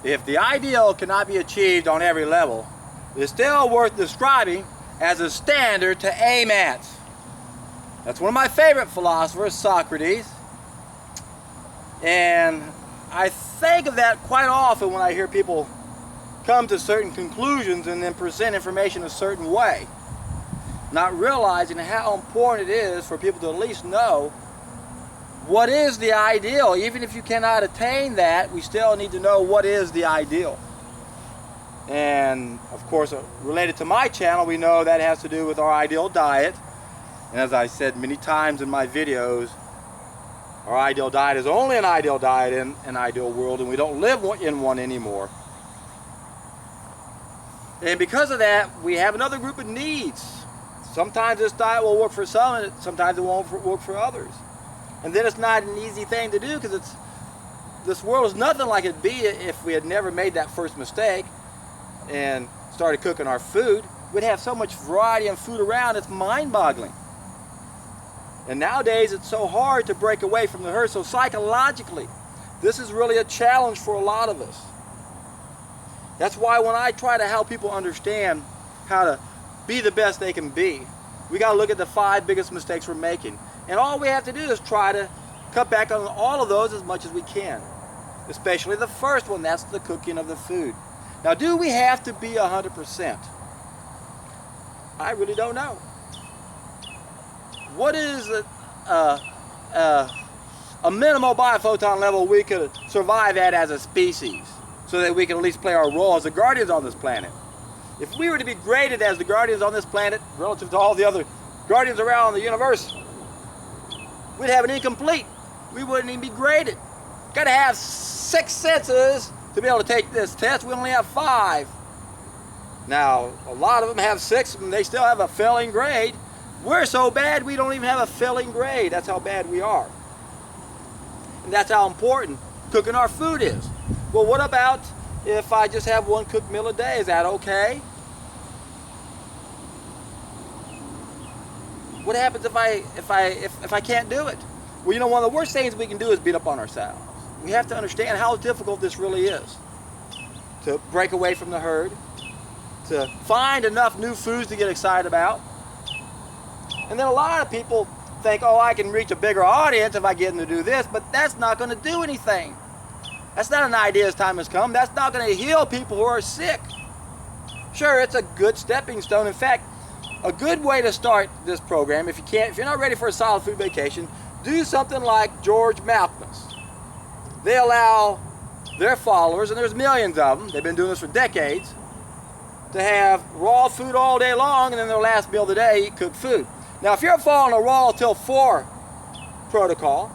if the ideal cannot be achieved on every level, it's still worth describing as a standard to aim at. That's one of my favorite philosophers, Socrates. And I think of that quite often when I hear people come to certain conclusions and then present information a certain way, not realizing how important it is for people to at least know what is the ideal. Even if you cannot attain that, we still need to know what is the ideal. And of course, related to my channel, we know that has to do with our ideal diet. And as I said many times in my videos, our ideal diet is only an ideal diet in an ideal world, and we don't live in one anymore. And because of that, we have another group of needs. Sometimes this diet will work for some, and sometimes it won't work for others. And then it's not an easy thing to do, because this world is nothing like it'd be if we had never made that first mistake and started cooking our food. We'd have so much variety of food around, it's mind-boggling. And nowadays it's so hard to break away from the herd. So psychologically, this is really a challenge for a lot of us. That's why when I try to help people understand how to be the best they can be, we got to look at the 5 biggest mistakes we're making. And all we have to do is try to cut back on all of those as much as we can. Especially the first one, that's the cooking of the food. Now, do we have to be 100%? I really don't know. What is a minimal biophoton level we could survive at as a species, so that we can at least play our role as the guardians on this planet? If we were to be graded as the guardians on this planet relative to all the other guardians around the universe, we'd have an incomplete. We wouldn't even be graded. Got to have 6 senses to be able to take this test. We only have 5. Now, a lot of them have 6 and they still have a failing grade. We're so bad we don't even have a failing grade. That's how bad we are. And that's how important cooking our food is. Well, what about if I just have 1 cooked meal a day? Is that okay? What happens if I can't do it? Well, you know, one of the worst things we can do is beat up on ourselves. We have to understand how difficult this really is to break away from the herd, to find enough new foods to get excited about. And then a lot of people think, oh, I can reach a bigger audience if I get them to do this, but that's not going to do anything. That's not an idea as time has come. That's not going to heal people who are sick. Sure, it's a good stepping stone. In fact, a good way to start this program, if you're not ready for a solid food vacation, do something like George Malkmus. They allow their followers, and there's millions of them, they've been doing this for decades, to have raw food all day long, and then their last meal of the day, eat cooked food. Now, if you're following a raw till 4 protocol,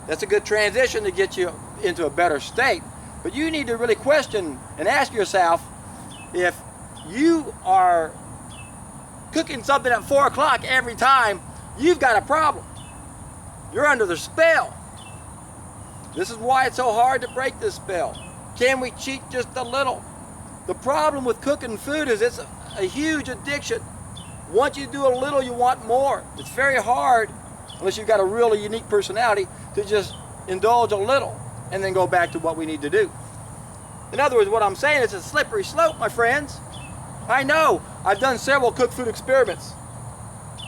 that's a good transition to get you into a better state. But you need to really question and ask yourself, if you are cooking something at 4 o'clock every time, you've got a problem. You're under the spell. This is why it's so hard to break this spell. Can we cheat just a little? The problem with cooking food is it's a huge addiction. Once you do a little, you want more. It's very hard, unless you've got a really unique personality, to just indulge a little and then go back to what we need to do. In other words, what I'm saying is it's a slippery slope, my friends. I know. I've done several cooked food experiments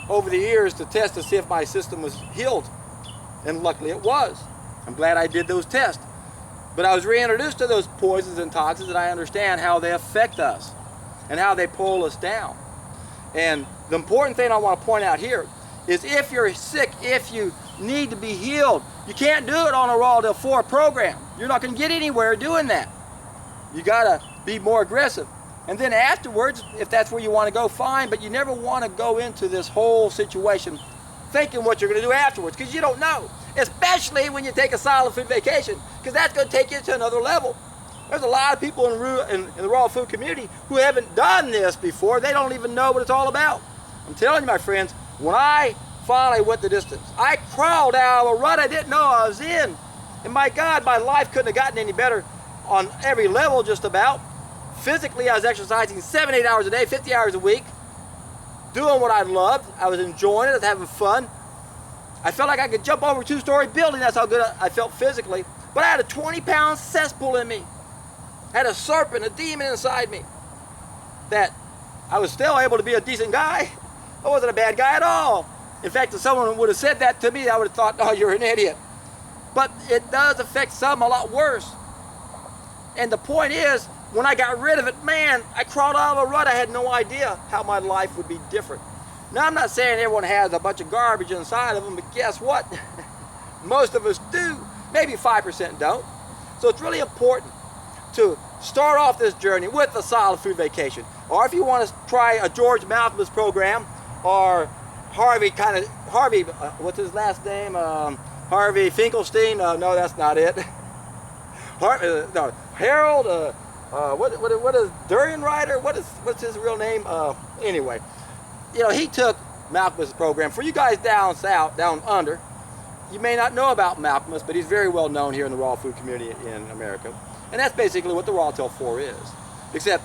over the years to test to see if my system was healed. And luckily it was. I'm glad I did those tests. But I was reintroduced to those poisons and toxins, and I understand how they affect us and how they pull us down. And the important thing I want to point out here is, if you're sick, if you need to be healed, you can't do it on a raw till 4 program. You're not going to get anywhere doing that. You got to be more aggressive. And then afterwards, if that's where you want to go, fine, but you never want to go into this whole situation thinking what you're going to do afterwards, because you don't know. Especially when you take a solid food vacation, because that's going to take you to another level. There's a lot of people in the raw food community who haven't done this before. They don't even know what it's all about. I'm telling you, my friends, when I finally went the distance, I crawled out of a rut I didn't know I was in. And my God, my life couldn't have gotten any better on every level just about. Physically, I was exercising 7-8 hours a day, 50 hours a week, doing what I loved. I was enjoying it, I was having fun. I felt like I could jump over a 2-story building. That's how good I felt physically. But I had a 20-pound cesspool in me. had a serpent, a demon inside me, that I was still able to be a decent guy. I wasn't a bad guy at all. In fact, if someone would have said that to me, I would have thought, oh, you're an idiot. But it does affect some a lot worse. And the point is, when I got rid of it, man, I crawled out of a rut. I had no idea how my life would be different. Now, I'm not saying everyone has a bunch of garbage inside of them, but guess what? Most of us do. Maybe 5% don't. So it's really important to start off this journey with a solid food vacation. Or if you want to try a George Malkmus program, or Harvey, what's his last name? Harvey Finkelstein? No, that's not it. Harold, what is Durian Rider? What's his real name? Anyway, you know, he took Malkmus' program. For you guys down south, down under, you may not know about Malkmus, but he's very well known here in the raw food community in America. And that's basically what the Raw Till 4 is. Except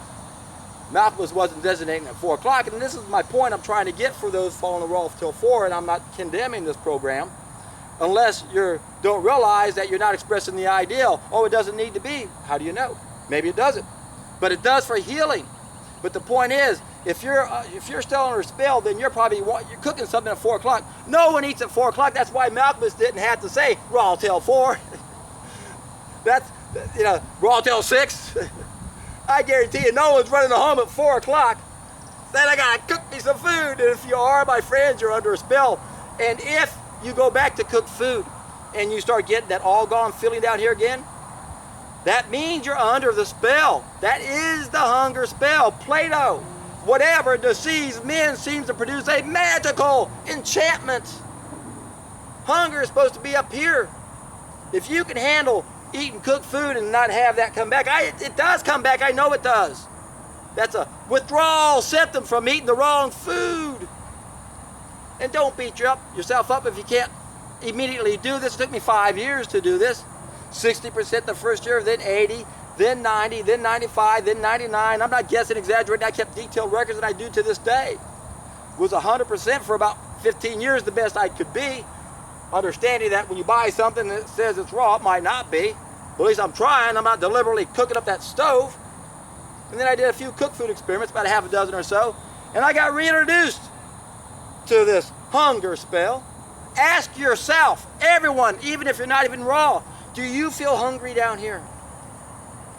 Malkmus wasn't designating at 4 o'clock, and this is my point I'm trying to get for those following the Raw Till 4, and I'm not condemning this program, unless you don't realize that you're not expressing the ideal. Oh, it doesn't need to be. How do you know? Maybe it doesn't. But it does for healing. But the point is, if you're still under a spell, then you're cooking something at 4 o'clock. No one eats at 4 o'clock. That's why Malkmus didn't have to say Raw Till 4. That's, you know, Raw Till 6. I guarantee you, no one's running home at 4 o'clock. Then I gotta cook me some food. And if you are, my friends, you're under a spell. And if you go back to cook food and you start getting that all gone feeling down here again, that means you're under the spell. That is the hunger spell. Plato, whatever deceives men seems to produce a magical enchantment. Hunger is supposed to be up here. If you can handle eating cooked food and not have that come back, it does come back. I know it does. That's a withdrawal symptom from eating the wrong food. And don't beat yourself up if you can't immediately do this. It took me 5 years to do this. 60% the first year, then 80, then 90, then 95, then 99. I'm not guessing, exaggerating. I kept detailed records, and I do to this day. Was 100% for about 15 years, the best I could be. Understanding that when you buy something that says it's raw, it might not be. But at least I'm trying. I'm not deliberately cooking up that stove. And then I did a few cooked food experiments, about a half a dozen or so. And I got reintroduced to this hunger spell. Ask yourself, everyone, even if you're not even raw, do you feel hungry down here?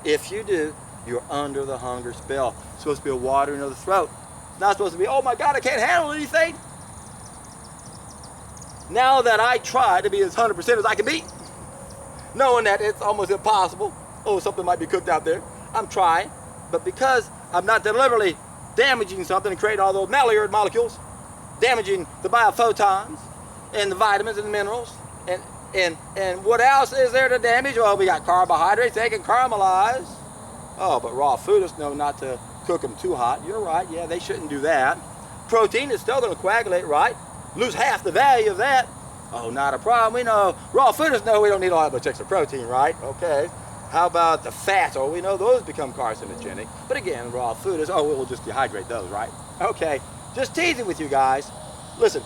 If you do, you're under the hunger spell. It's supposed to be a watering of the throat. It's not supposed to be, oh my God, I can't handle anything. Now that I try to be as 100% as I can be, knowing that it's almost impossible, oh, something might be cooked out there, I'm trying. But because I'm not deliberately damaging something and creating all those malleable molecules, damaging the biophotons and the vitamins and the minerals, and what else is there to damage? Well, we got carbohydrates, they can caramelize. Oh, but raw food is known not to cook them too hot. You're right, yeah, they shouldn't do that. Protein is still going to coagulate, right? Lose half the value of that. Oh, not a problem. We know raw fooders know we don't need all that much extra protein, right? Okay. How about the fats? Oh, we know those become carcinogenic. But again, raw fooders, oh, we'll just dehydrate those, right? Okay. Just teasing with you guys. Listen,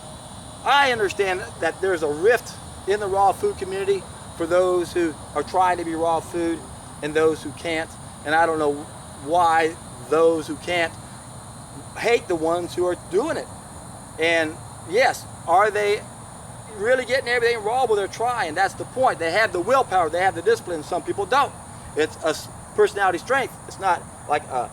I understand that there's a rift in the raw food community for those who are trying to be raw food and those who can't. And I don't know why those who can't hate the ones who are doing it. And yes, are they really getting everything raw? Well, they're trying. That's the point. They have the willpower. They have the discipline. Some people don't. It's a personality strength. It's not like a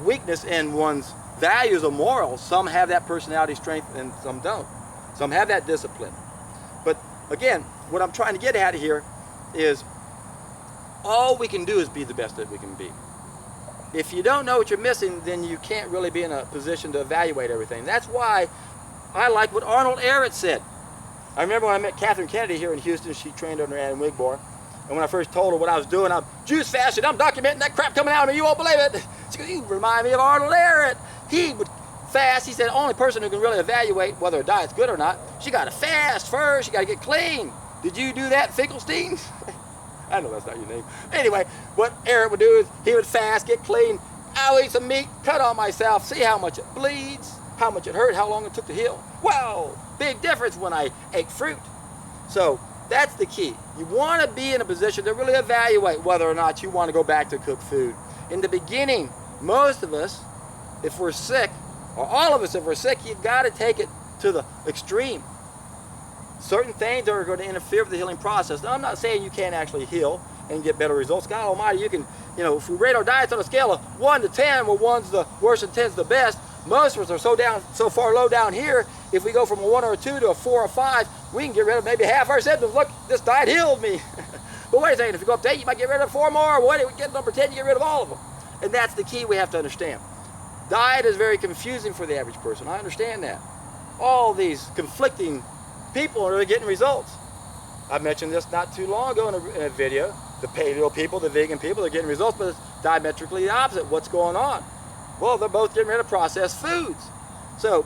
weakness in one's values or morals. Some have that personality strength and some don't. Some have that discipline. But again, what I'm trying to get at here is all we can do is be the best that we can be. If you don't know what you're missing, then you can't really be in a position to evaluate everything. That's why I like what Arnold Ehret said. I remember when I met Catherine Kennedy here in Houston, she trained under Adam Wigmore. And when I first told her what I was doing, I'm juice fasting, I'm documenting that crap coming out of me, you won't believe it. She goes, you remind me of Arnold Ehret. He would fast. He said the only person who can really evaluate whether a diet's good or not, she got to fast first, she got to get clean. Did you do that, Finkelstein? I know that's not your name. Anyway, what Ehret would do is he would fast, get clean. I'll eat some meat, cut on myself, see how much it bleeds, how much it hurt, how long it took to heal. Wow, big difference when I ate fruit. So that's the key. You want to be in a position to really evaluate whether or not you want to go back to cooked food. In the beginning, most of us, if we're sick, or all of us if we're sick, you've got to take it to the extreme. Certain things are going to interfere with the healing process. Now, I'm not saying you can't actually heal and get better results. God Almighty, you can, if we rate our diets on a scale of 1 to 10, where 1's the worst and 10's the best, most of us are so far low down here, if we go from a 1 or a 2 to a 4 or 5, we can get rid of maybe half our symptoms. Look, this diet healed me. But wait a second, if you go up to 8, you might get rid of 4 more. Wait, we get number 10, you get rid of all of them. And that's the key we have to understand. Diet is very confusing for the average person. I understand that. All these conflicting people are getting results. I mentioned this not too long ago in a video. The paleo people, the vegan people, they're getting results, but it's diametrically the opposite. What's going on? Well, they're both getting rid of processed foods. So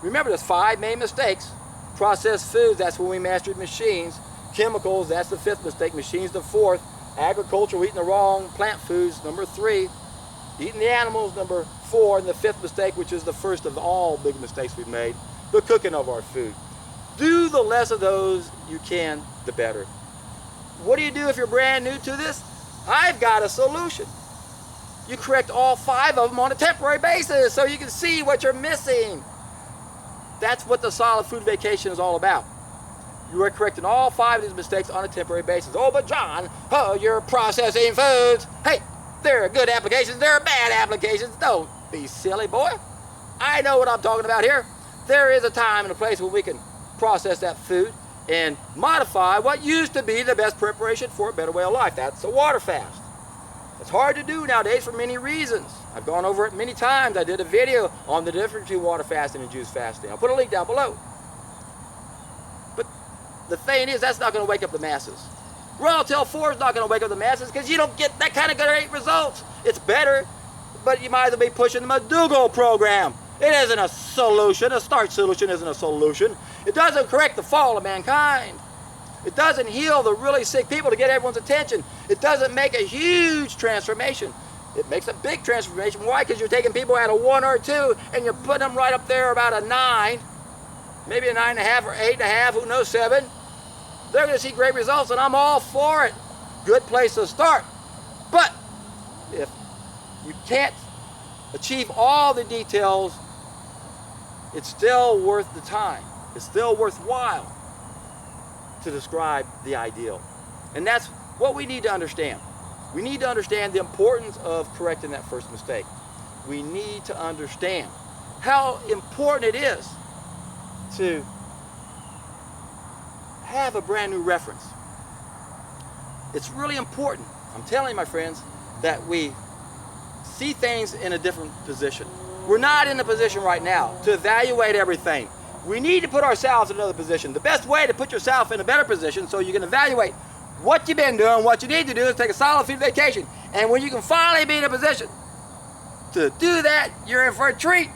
remember, there's 5 main mistakes. Processed foods, that's when we mastered machines. Chemicals, that's the 5th mistake. Machines, the 4th. Agriculture, eating the wrong plant foods, number 3. Eating the animals, number 4. And the 5th mistake, which is the first of all big mistakes we've made, the cooking of our food. Do the less of those you can, the better. What do you do if you're brand new to this? I've got a solution. You correct all 5 of them on a temporary basis so you can see what you're missing. That's what the solid food vacation is all about. You are correcting all 5 of these mistakes on a temporary basis. Oh, but John, you're processing foods. Hey, there are good applications, there are bad applications. Don't be silly, boy. I know what I'm talking about here. There is a time and a place where we can process that food and modify what used to be the best preparation for a better way of life. That's a water fast. It's hard to do nowadays for many reasons. I've gone over it many times. I did a video on the difference between water fasting and juice fasting. I'll put a link down below. But the thing is, that's not going to wake up the masses. Raw Till 4 is not going to wake up the masses because you don't get that kind of great results. It's better, but you might as well be pushing the McDougall program. It isn't a solution. A starch solution isn't a solution. It doesn't correct the fall of mankind. It doesn't heal the really sick people to get everyone's attention. It doesn't make a huge transformation. It makes a big transformation. Why? Because you're taking people at a 1 or a 2 and you're putting them right up there about a 9, maybe a 9.5 or 8.5, who knows, 7. They're going to see great results, and I'm all for it. Good place to start. But if you can't achieve all the details, it's still worth the time. It's still worthwhile to describe the ideal. And that's what we need to understand. We need to understand the importance of correcting that first mistake. We need to understand how important it is to have a brand new reference. It's really important, I'm telling you, my friends, that we see things in a different position. We're not in a position right now to evaluate everything. We need to put ourselves in another position. The best way to put yourself in a better position so you can evaluate what you've been doing, what you need to do, is take a solid food vacation. And when you can finally be in a position to do that, you're in for a treat.